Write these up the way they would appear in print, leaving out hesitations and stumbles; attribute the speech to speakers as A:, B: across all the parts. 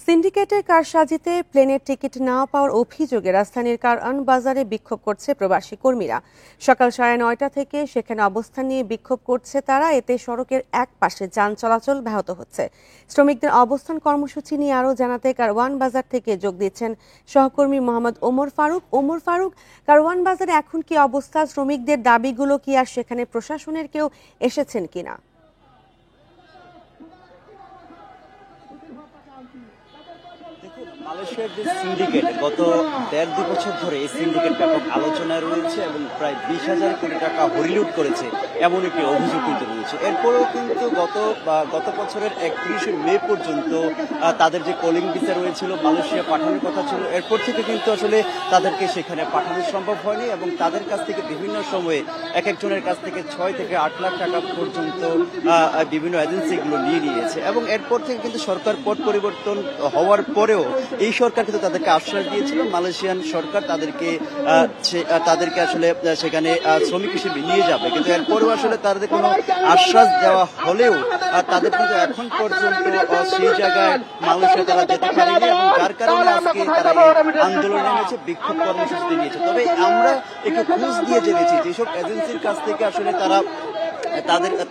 A: সিন্ডিকেটের কারসাজিতে প্লেনের টিকিট না পাওয়ার অভিযোগে রাজধানীর কারওয়ান বাজারে বিক্ষোভ করছে প্রবাসী কর্মীরা। সকাল 9:30 থেকে সেখানে অবস্থান নিয়ে বিক্ষোভ করছে তারা। এতে সড়কের এক পাশে যান চলাচল ব্যাহত হচ্ছে। শ্রমিকদের অবস্থান কর্মসূচি নিয়ে আরও জানাতে কারওয়ান বাজার থেকে যোগ দিচ্ছেন সহকর্মী মোহাম্মদ ওমর ফারুক। কারওয়ান বাজারে এখন কি অবস্থা, শ্রমিকদের দাবিগুলো কি, আর সেখানে প্রশাসনের কেউ এসেছেন কিনা?
B: মালয়েশিয়ার যে সিন্ডিকেট গত 1.5-2 বছর ধরে এই সিন্ডিকেট ব্যাপক আলোচনায় রয়েছে এবং প্রায় 20,000 কোটি টাকা হরিলুট করেছে এমন একটি অভিযোগ কিন্তু রয়েছে। এরপরেও কিন্তু গত বছরের 31শে মে পর্যন্ত তাদের যে কলিং ভিসা রয়েছিল মালয়েশিয়া পাঠানোর কথা ছিল, এরপর থেকে কিন্তু আসলে তাদেরকে সেখানে পাঠানো সম্ভব হয়নি এবং তাদের কাছ থেকে বিভিন্ন সময়ে এক একজনের কাছ থেকে 6 থেকে 8 লাখ টাকা পর্যন্ত বিভিন্ন এজেন্সিগুলো নিয়ে নিয়েছে। এবং এরপর থেকে কিন্তু সরকার পট পরিবর্তন হওয়ার পরেও এই সরকার কিন্তু তাদেরকে আশ্বাস দিয়েছিল, মালয়েশিয়ান সরকার তাদেরকে আসলে সেখানে শ্রমিক হিসেবে নিয়ে যাবে, কিন্তু এরপরেও আসলে তাদের কোনো আশ্বাস দেওয়া হলেও তাদের কিন্তু এখন পর্যন্ত সেই জায়গায় মালয়েশিয়া তারা যেতে পারেনি এবং যার কারণে আজকে তারা আন্দোলন নেমেছে, বিক্ষোভ কর্মসূচি নিয়েছে। তবে আমরা একটু খোঁজ দিয়ে জেনেছি যেসব এজেন্সির কাছ থেকে আসলে তারা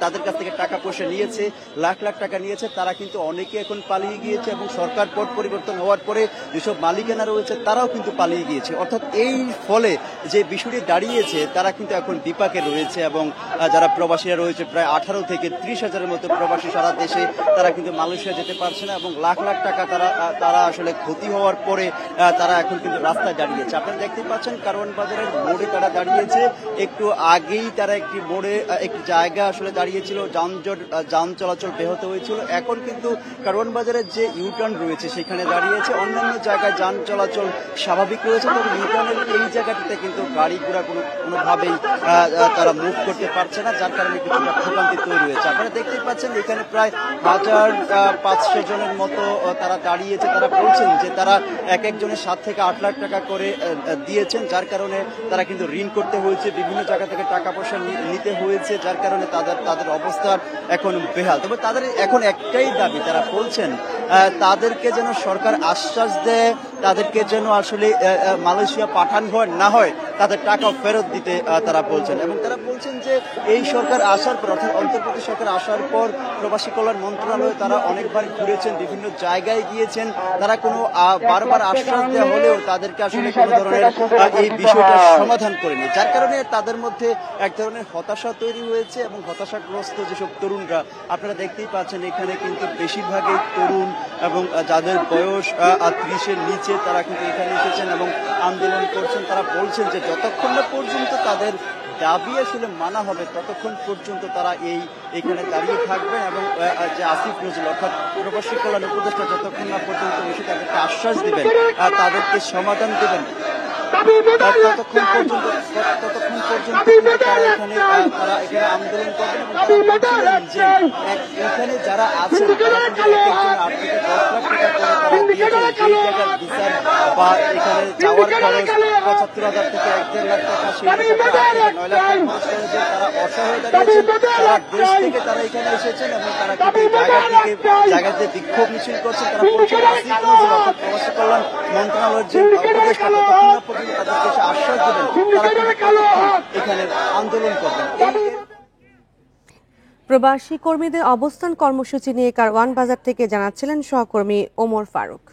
B: তাদের কাছ থেকে টাকা পয়সা নিয়েছে, লাখ লাখ টাকা নিয়েছে, তারা কিন্তু অনেকে এখন পালিয়ে গিয়েছে এবং সরকার পট পরিবর্তন হওয়ার পরে যেসব মালিকানা রয়েছে তারাও কিন্তু পালিয়ে গিয়েছে। অর্থাৎ এই ফলে যে বিষয়টি দাঁড়িয়েছে তারা কিন্তু এখন বিপাকে রয়েছে এবং যারা প্রবাসীরা রয়েছে প্রায় 18 থেকে 30,000-এর মতো প্রবাসী সারা দেশে, তারা কিন্তু মালয়েশিয়া যেতে পারছে না এবং লাখ লাখ টাকা তারা আসলে ক্ষতি হওয়ার পরে তারা এখন কিন্তু রাস্তায় দাঁড়িয়েছে। আপনারা দেখতে পাচ্ছেন কারওয়ান বাজারের মোড়ে তারা দাঁড়িয়েছে। একটু আগেই তারা একটি মোড়ে একটি জায়গা আসলে দাঁড়িয়েছিল, যান চলাচল ব্যাহত হয়েছিল। এখন কিন্তু কারওয়ান বাজারের যে ইউটার্ন রয়েছে সেখানে দাঁড়িয়েছে, অন্যান্য জায়গায় যান চলাচল স্বাভাবিক রয়েছে, তবে ইউটার্নের এই জায়গাটিতে কিন্তু গাড়ি ঘোড়া কোনোভাবেই তারা মুভ করতে পারছে না, যার কারণে কিছুটা ভোগান্তি তৈরি হয়েছে। আপনারা দেখতেই পাচ্ছেন এখানে প্রায় 1,500 জনের মতো তারা দাঁড়িয়েছে। তারা বলছেন যে তারা এক একজনের 7 থেকে 8 লাখ টাকা করে দিয়েছেন, যার কারণে তারা কিন্তু ঋণ করতে হয়েছে, বিভিন্ন জায়গা থেকে টাকা পয়সা নিতে হয়েছে, যার কারণে তাদের অবস্থা এখন বেহাল। তবে তাদের এখন একটাই দাবি, তারা বলছেন তাদেরকে যেন সরকার আশ্বাস দেয়, তাদেরকে যেন আসলে মালয়েশিয়া পাঠানো না হয়, তাদের টাকা ফেরত দিতে তারা বলছেন। এবং তারা বলছেন যে এই সরকার আসার পর, অর্থাৎ অন্তর্বর্তী সরকার আসার পর প্রবাসী কল্যাণ মন্ত্রণালয়ে তারা অনেকবার ঘুরেছেন, বিভিন্ন জায়গায় গিয়েছেন, তারা কোনো বারবার আশ্বাস দেওয়া হলেও তাদেরকে আসলে কোনো ধরনের এই বিষয়টা সমাধান করেনি, যার কারণে তাদের মধ্যে এক ধরনের হতাশা তৈরি হয়েছে এবং হতাশাগ্রস্ত যেসব তরুণরা আপনারা দেখতেই পাচ্ছেন এখানে কিন্তু বেশিরভাগই তরুণ এবং যাদের বয়স 30-এর নিচে তারা কিন্তু এখানে এসেছেন এবং আন্দোলন করছেন। তারা বলছেন যে যতক্ষণ না পর্যন্ত তাদের দাবি আসলে মানা হবে ততক্ষণ পর্যন্ত তারা এখানে দাঁড়িয়ে থাকবেন এবং যে আসিফ নজরুল অর্থাৎ প্রবাসী কল্যাণ উপদেষ্টা যতক্ষণ না পর্যন্ত এসে তাদেরকে আশ্বাস দিবেন, তাদেরকে সমাধান দেবেন, ততক্ষণ পর্যন্ত তারা এখানে আন্দোলন করবেন। যে এখানে যারা আছেন তারা কিন্তু 8 থেকে 10 লাখ টাকা করে তারা দিয়েছেন, যেই জায়গার বিচার বা এখানে যাওয়ার খরচ 75,000 থেকে 1.5 লাখ টাকা, সেই টাকা 8 থেকে 9 লাখ টাকা খরচ করেছে। তারা অসহায় দাঁড়িয়েছেন, তারা দেশ থেকে তারা এখানে এসেছেন এবং তারা কিন্তু জায়গাতে বিক্ষোভ মিছিল করছেন। তারা বলছেন আসিফ নজরুল অর্থাৎ প্রবাসী কল্যাণ মন্ত্রণালয়ের যে উপদেষ্টা ততক্ষণ না পর্যন্ত তাদেরকে এসে আশ্বাস দেবেন, তারা এখানে আন্দোলন করবেন।
A: প্রবাসী কর্মীদের অবস্থান কর্মসূচি নিয়ে কারওয়ান বাজার থেকে জানাচ্ছিলেন সহকর্মী ওমর ফারুক।